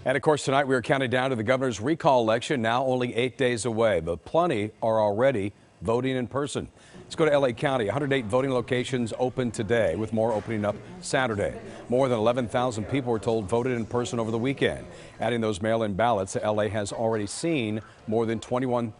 And of course, tonight we are counting down to the governor's recall election, now only 8 days away, but plenty are already voting in person. Let's go to L.A. County. 108 voting locations open today, with more opening up Saturday. More than 11,000 people were told voted in person over the weekend. Adding those mail-in ballots, L.A. has already seen more than 21%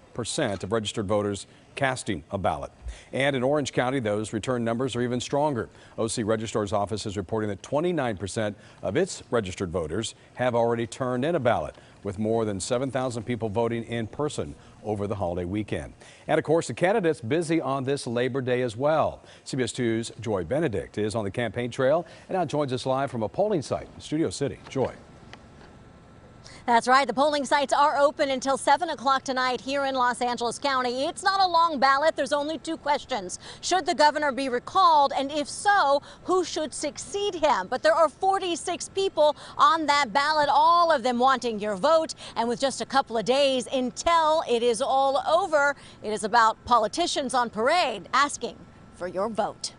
of registered voters casting a ballot. And in Orange County, those return numbers are even stronger. OC Registrar's office is reporting that 29% of its registered voters have already turned in a ballot, with more than 7,000 people voting in person over the holiday weekend. And of course, the candidates busy on this Labor Day as well. CBS 2's Joy Benedict is on the campaign trail and now joins us live from a polling site in Studio City. Joy. That's right. The polling sites are open until 7 o'clock tonight here in Los Angeles County. It's not a long ballot. There's only 2 questions. Should the governor be recalled? And if so, who should succeed him? But there are 46 people on that ballot, all of them wanting your vote. And with just a couple of days until it is all over, it is about politicians on parade asking for your vote.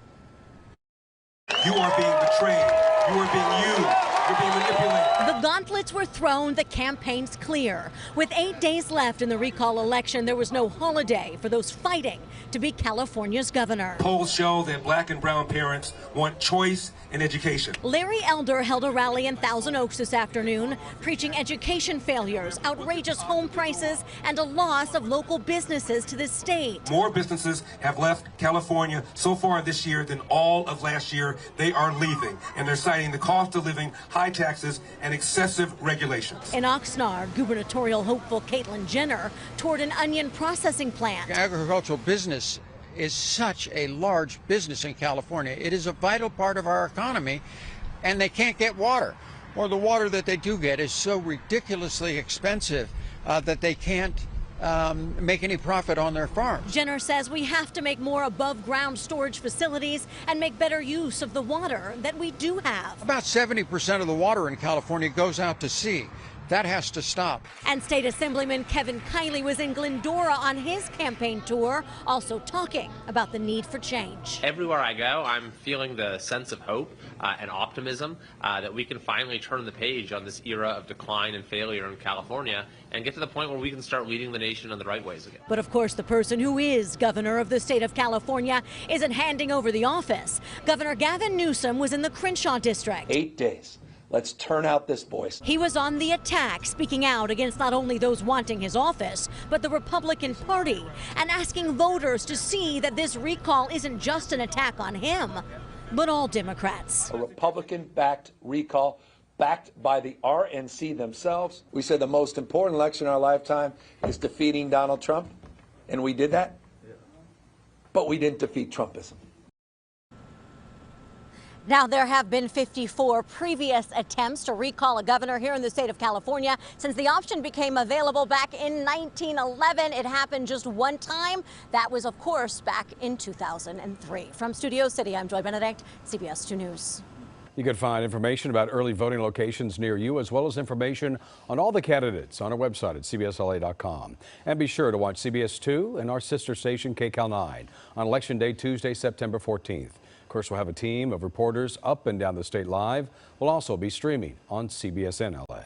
You are being betrayed. You are being used. You're being manipulated. The gauntlets were thrown, the campaign's clear. With 8 days left in the recall election, there was no holiday for those fighting to be California's governor. Polls show that black and brown parents want choice in education. Larry Elder held a rally in Thousand Oaks this afternoon, preaching education failures, outrageous home prices, and a loss of local businesses to the state. More businesses have left California so far this year than all of last year. They are leaving, and they're citing the cost of living, high taxes, and excessive regulations. In Oxnard, gubernatorial hopeful Caitlyn toured an onion processing plant. Agricultural business is such a large business in California. It is a vital part of our economy, and they can't get water. Or the water that they do get is so ridiculously expensive that they can't make any profit on their farms. Jenner says we have to make more above-ground storage facilities and make better use of the water that we do have. About 70% of the water in California goes out to sea. That has to stop. And State Assemblyman Kevin Kiley was in Glendora on his campaign tour, also talking about the need for change. Everywhere I go, I'm feeling the sense of hope and optimism that we can finally turn the page on this era of decline and failure in California and get to the point where we can start leading the nation in the right ways again. But of course, the person who is governor of the state of California isn't handing over the office. Governor Gavin Newsom was in the Crenshaw district. 8 days. Let's turn out this voice. He was on the attack, speaking out against not only those wanting his office, but the Republican Party, and asking voters to see that this recall isn't just an attack on him, but all Democrats. A Republican-backed recall, backed by the RNC themselves. We said the most important election in our lifetime is defeating Donald Trump, and we did that, but we didn't defeat Trumpism. Now, there have been 54 previous attempts to recall a governor here in the state of California. Since the option became available back in 1911, it happened just one time. That was, of course, back in 2003. From Studio City, I'm Joy Benedict, CBS 2 News. You can find information about early voting locations near you, as well as information on all the candidates on our website at cbsla.com. And be sure to watch CBS 2 and our sister station KCAL 9 on Election Day, Tuesday, September 14th. Of course, we'll have a team of reporters up and down the state live. We'll also be streaming on CBSN LA.